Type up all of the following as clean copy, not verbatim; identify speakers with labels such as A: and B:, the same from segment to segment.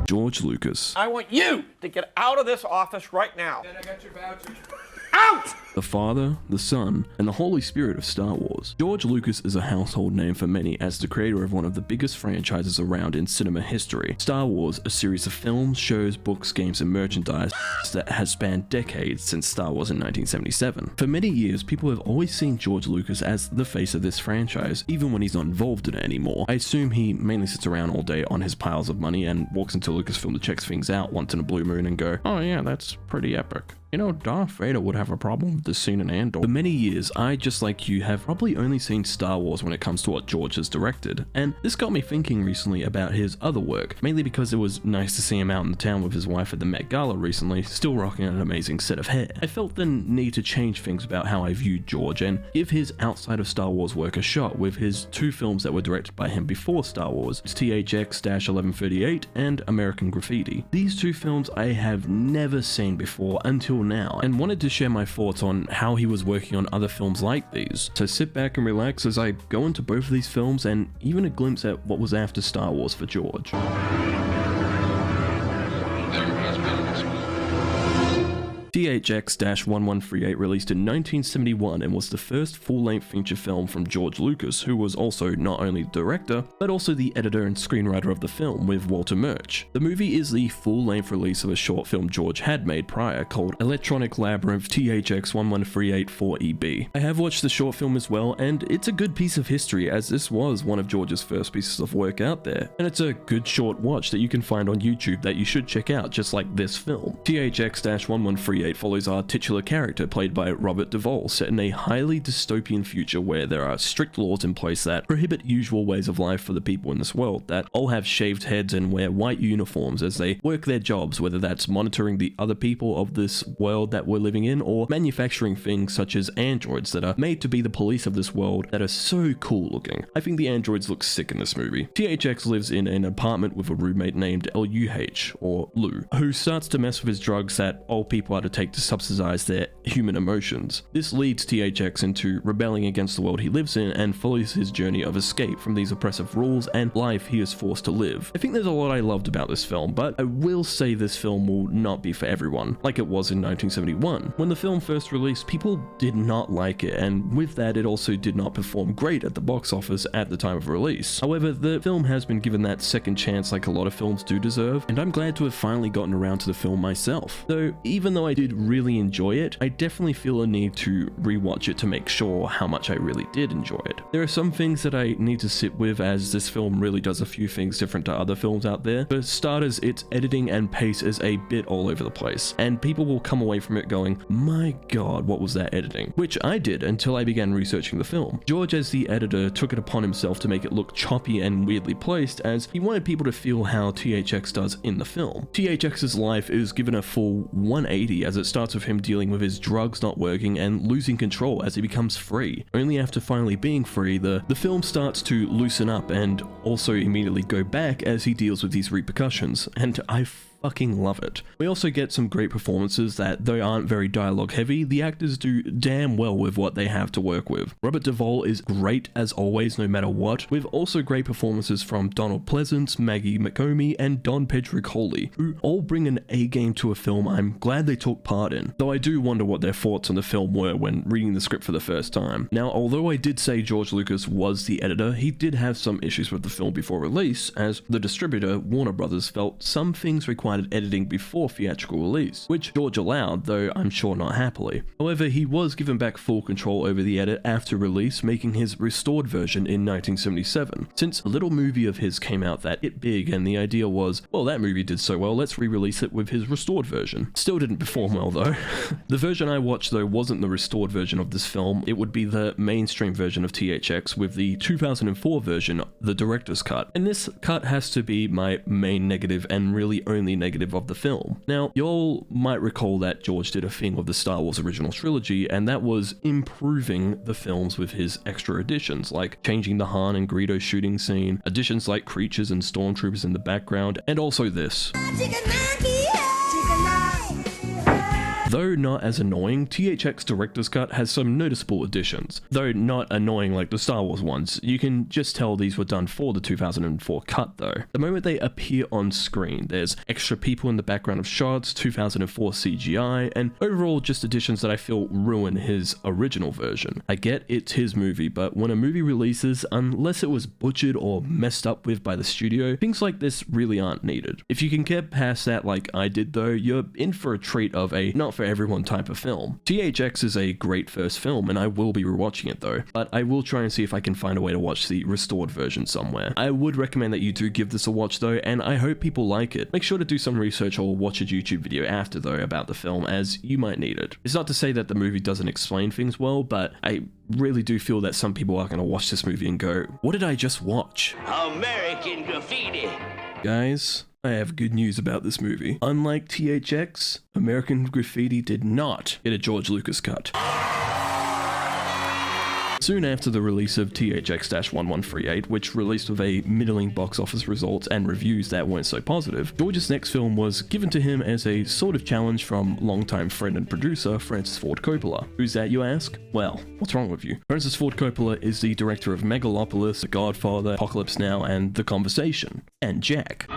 A: George Lucas.
B: I want you to get out of this office right now. Then I got your voucher. Out!
A: The Father, the Son, and the Holy Spirit of Star Wars. George Lucas is a household name for many as the creator of one of the biggest franchises around in cinema history. Star Wars, a series of films, shows, books, games, and merchandise that has spanned decades since Star Wars in 1977. For many years, people have always seen George Lucas as the face of this franchise, even when he's not involved in it anymore. I assume he mainly sits around all day on his piles of money and walks into Lucasfilm to check things out once in a blue moon and go, oh yeah, that's pretty epic. You know, Darth Vader would have a problem with this scene in Andor. For many years, I, just like you, have probably only seen Star Wars when it comes to what George has directed, and this got me thinking recently about his other work, mainly because it was nice to see him out in the town with his wife at the Met Gala recently, still rocking an amazing set of hair. I felt the need to change things about how I viewed George and give his outside of Star Wars work a shot with his two films that were directed by him before Star Wars, THX-1138 and American Graffiti. These two films I have never seen before until now, and wanted to share my thoughts on how he was working on other films like these. So sit back and relax as I go into both of these films and even a glimpse at what was after Star Wars for George. THX-1138 released in 1971 and was the first full-length feature film from George Lucas, who was also not only the director, but also the editor and screenwriter of the film with Walter Murch. The movie is the full-length release of a short film George had made prior called Electronic Labyrinth THX-1138 4EB. I have watched the short film as well, and it's a good piece of history as this was one of George's first pieces of work out there, and it's a good short watch that you can find on YouTube that you should check out just like this film. THX-1138 follows our titular character played by Robert Duvall, set in a highly dystopian future where there are strict laws in place that prohibit usual ways of life for the people in this world that all have shaved heads and wear white uniforms as they work their jobs, whether that's monitoring the other people of this world that we're living in or manufacturing things such as androids that are made to be the police of this world that are so cool looking. I think the androids look sick in this movie. THX lives in an apartment with a roommate named LUH, or Lou, who starts to mess with his drugs that all people are to take to subsidize their human emotions. This leads THX into rebelling against the world he lives in and follows his journey of escape from these oppressive rules and life he is forced to live. I think there's a lot I loved about this film, but I will say this film will not be for everyone, like it was in 1971. When the film first released, people did not like it, and with that it also did not perform great at the box office at the time of release. However, the film has been given that second chance like a lot of films do deserve, and I'm glad to have finally gotten around to the film myself. Though, even though I did really enjoy it, I definitely feel a need to rewatch it to make sure how much I really did enjoy it. There are some things that I need to sit with as this film really does a few things different to other films out there. For starters, its editing and pace is a bit all over the place, and people will come away from it going, my god, what was that editing? Which I did until I began researching the film. George, as the editor, took it upon himself to make it look choppy and weirdly placed as he wanted people to feel how THX does in the film. THX's life is given a full 180 as it starts with him dealing with his drugs not working and losing control as he becomes free. Only after finally being free, the film starts to loosen up and also immediately go back as he deals with these repercussions, and I fucking love it. We also get some great performances that, though aren't very dialogue heavy, the actors do damn well with what they have to work with. Robert Duvall is great as always no matter what, with also great performances from Donald Pleasance, Maggie McComey, and Don Pedricoli, who all bring an A game to a film I'm glad they took part in, though I do wonder what their thoughts on the film were when reading the script for the first time. Now, although I did say George Lucas was the editor, he did have some issues with the film before release, as the distributor, Warner Brothers, felt some things required editing before theatrical release, which George allowed, though I'm sure not happily. However, he was given back full control over the edit after release, making his restored version in 1977, since a little movie of his came out that hit big and the idea was, well, that movie did so well, let's re-release it with his restored version. Still didn't perform well though. The version I watched though wasn't the restored version of this film, it would be the mainstream version of THX with the 2004 version, the director's cut. And this cut has to be my main negative and really only negative of the film. Now, y'all might recall that George did a thing with the Star Wars original trilogy, and that was improving the films with his extra additions, like changing the Han and Greedo shooting scene, additions like creatures and stormtroopers in the background, and also this. Though not as annoying, THX Director's Cut has some noticeable additions. Though not annoying like the Star Wars ones, you can just tell these were done for the 2004 cut though. The moment they appear on screen, there's extra people in the background of shots, 2004 CGI, and overall just additions that I feel ruin his original version. I get it's his movie, but when a movie releases, unless it was butchered or messed up with by the studio, things like this really aren't needed. If you can get past that like I did though, you're in for a treat of a not for everyone type of film. THX is a great first film and I will be rewatching it though, but I will try and see if I can find a way to watch the restored version somewhere. I would recommend that you do give this a watch though, and I hope people like it. Make sure to do some research or watch a YouTube video after though about the film, as you might need it. It's not to say that the movie doesn't explain things well, but I really do feel that some people are going to watch this movie and go, what did I just watch?
C: American Graffiti.
A: Guys, I have good news about this movie. Unlike THX, American Graffiti did not get a George Lucas cut. Soon after the release of THX-1138, which released with a middling box office results and reviews that weren't so positive, George's next film was given to him as a sort of challenge from longtime friend and producer Francis Ford Coppola. Who's that, you ask? Well, what's wrong with you? Francis Ford Coppola is the director of Megalopolis, The Godfather, Apocalypse Now, and The Conversation, and Jack.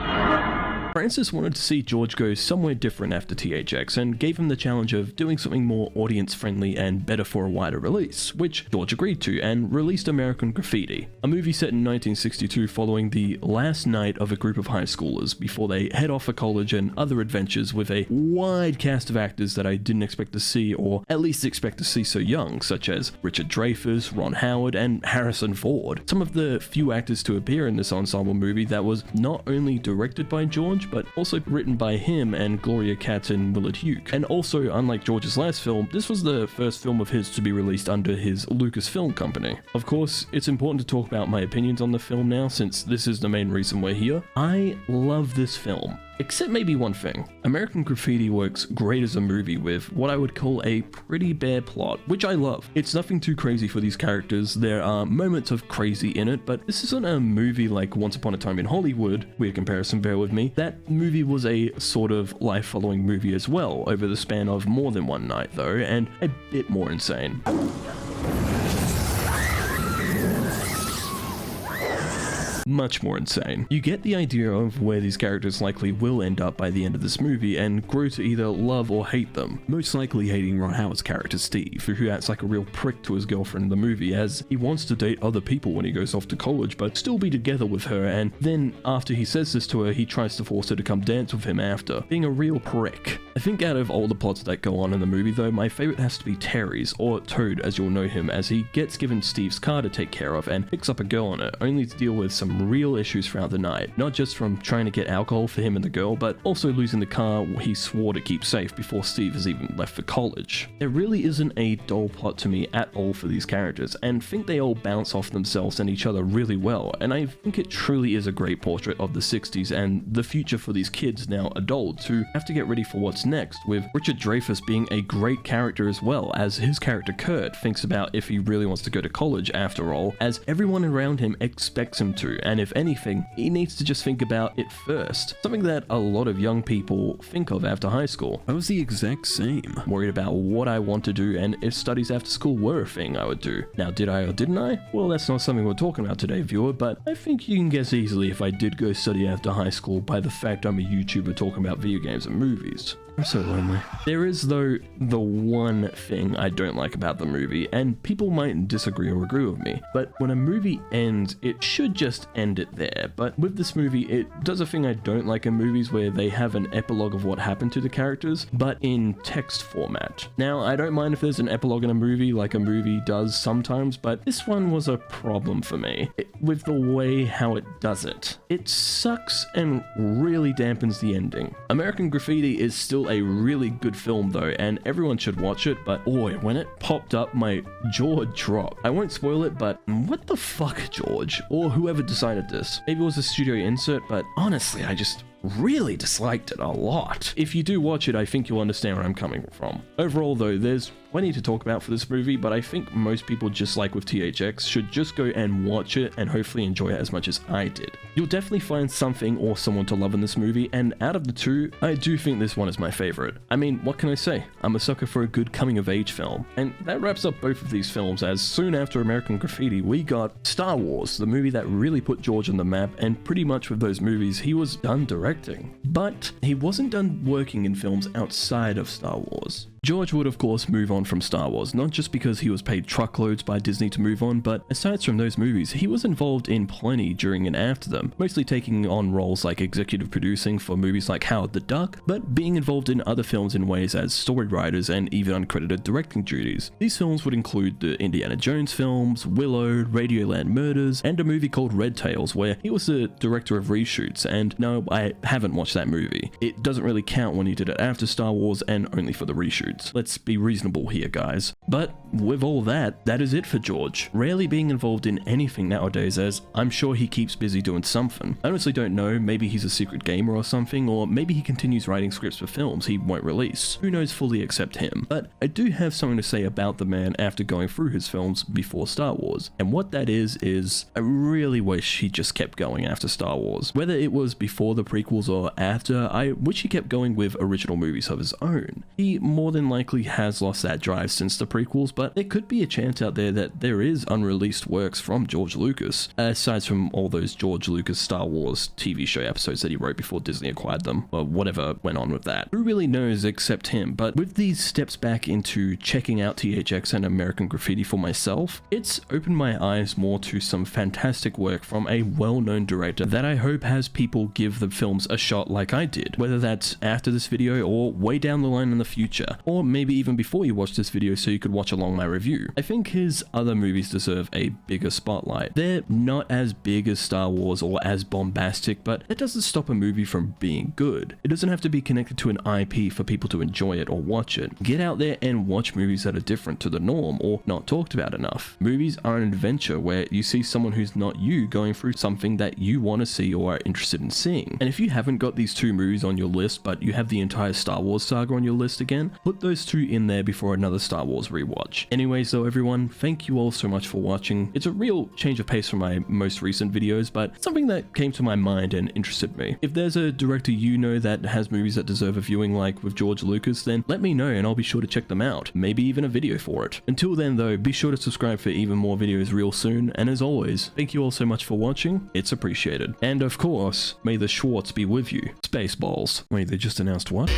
A: Francis wanted to see George go somewhere different after THX and gave him the challenge of doing something more audience-friendly and better for a wider release, which George agreed to and released American Graffiti, a movie set in 1962 following the last night of a group of high schoolers before they head off for college and other adventures with a wide cast of actors that I didn't expect to see, or at least expect to see so young, such as Richard Dreyfuss, Ron Howard, and Harrison Ford. Some of the few actors to appear in this ensemble movie that was not only directed by George, but also written by him and Gloria Katz and Willard Hughes. And also, unlike George's last film, this was the first film of his to be released under his Lucasfilm company. Of course, it's important to talk about my opinions on the film now, since this is the main reason we're here. I love this film. Except maybe one thing. American Graffiti works great as a movie with what I would call a pretty bare plot, which I love. It's nothing too crazy for these characters, there are moments of crazy in it, but this isn't a movie like Once Upon a Time in Hollywood, weird comparison, bear with me. That movie was a sort of life-following movie as well, over the span of more than one night though, and a bit more insane. Much more insane. You get the idea of where these characters likely will end up by the end of this movie and grow to either love or hate them. Most likely hating Ron Howard's character Steve, who acts like a real prick to his girlfriend in the movie, as he wants to date other people when he goes off to college but still be together with her, and then after he says this to her, he tries to force her to come dance with him after, being a real prick. I think out of all the plots that go on in the movie though, my favorite has to be Terry's, or Toad as you'll know him, as he gets given Steve's car to take care of and picks up a girl on it, only to deal with some real issues throughout the night, not just from trying to get alcohol for him and the girl, but also losing the car he swore to keep safe before Steve has even left for college. There really isn't a dull plot to me at all for these characters, and think they all bounce off themselves and each other really well, and I think it truly is a great portrait of the 60s and the future for these kids now adults who have to get ready for what's next, with Richard Dreyfuss being a great character as well, as his character Kurt thinks about if he really wants to go to college after all, as everyone around him expects him to, and if anything, he needs to just think about it first. Something that a lot of young people think of after high school. I was the exact same. Worried about what I want to do and if studies after school were a thing I would do. Now, did I or didn't I? Well, that's not something we're talking about today, viewer, but I think you can guess easily if I did go study after high school by the fact I'm a YouTuber talking about video games and movies. I'm so lonely. There is, though, the one thing I don't like about the movie, and people might disagree or agree with me, but when a movie ends, it should just end it there. But with this movie, it does a thing I don't like in movies where they have an epilogue of what happened to the characters, but in text format. Now, I don't mind if there's an epilogue in a movie, like a movie does sometimes, but this one was a problem for me, with the way how it does it. It sucks and really dampens the ending. American Graffiti is still a really good film though, and everyone should watch it, but boy, when it popped up, my jaw dropped. I won't spoil it, but what the fuck, George? Or whoever decided this. Maybe it was a studio insert, but honestly, I just really disliked it a lot. If you do watch it, I think you'll understand where I'm coming from. Overall though, there's plenty to talk about for this movie, but I think most people, just like with THX, should just go and watch it and hopefully enjoy it as much as I did. You'll definitely find something or someone to love in this movie, and out of the two, I do think this one is my favorite. I mean, what can I say? I'm a sucker for a good coming-of-age film. And that wraps up both of these films, as soon after American Graffiti, we got Star Wars, the movie that really put George on the map, and pretty much with those movies, he was done directing. But he wasn't done working in films outside of Star Wars. George would of course move on from Star Wars, not just because he was paid truckloads by Disney to move on, but aside from those movies, he was involved in plenty during and after them, mostly taking on roles like executive producing for movies like Howard the Duck, but being involved in other films in ways as story writers and even uncredited directing duties. These films would include the Indiana Jones films, Willow, Radioland Murders, and a movie called Red Tails, where he was the director of reshoots, and no, I haven't watched that movie. It doesn't really count when he did it after Star Wars and only for the reshoots. Let's be reasonable here, guys. But with all that, that is it for George. Rarely being involved in anything nowadays, as I'm sure he keeps busy doing something. I honestly don't know, maybe he's a secret gamer or something, or maybe he continues writing scripts for films he won't release. Who knows fully except him. But I do have something to say about the man after going through his films before Star Wars. And what that is I really wish he just kept going after Star Wars. Whether it was before the prequels or after, I wish he kept going with original movies of his own. He more than likely has lost that drive since the prequels, but there could be a chance out there that there is unreleased works from George Lucas, aside from all those George Lucas Star Wars TV show episodes that he wrote before Disney acquired them, or whatever went on with that. Who really knows except him? But with these steps back into checking out THX and American Graffiti for myself, it's opened my eyes more to some fantastic work from a well-known director that I hope has people give the films a shot like I did, whether that's after this video or way down the line in the future, or maybe even before you watch this video so you could watch along my review. I think his other movies deserve a bigger spotlight. They're not as big as Star Wars or as bombastic, but that doesn't stop a movie from being good. It doesn't have to be connected to an IP for people to enjoy it or watch it. Get out there and watch movies that are different to the norm or not talked about enough. Movies are an adventure where you see someone who's not you going through something that you want to see or are interested in seeing. And if you haven't got these two movies on your list, but you have the entire Star Wars saga on your list again, put those two in there before another Star Wars rewatch. Anyways though, everyone, thank you all so much for watching. It's a real change of pace from my most recent videos, but something that came to my mind and interested me. If there's a director you know that has movies that deserve a viewing like with George Lucas, then let me know and I'll be sure to check them out. Maybe even a video for it. Until then though, be sure to subscribe for even more videos real soon, and as always, thank you all so much for watching. It's appreciated. And of course, may the Schwartz be with you. Spaceballs. Wait, they just announced what?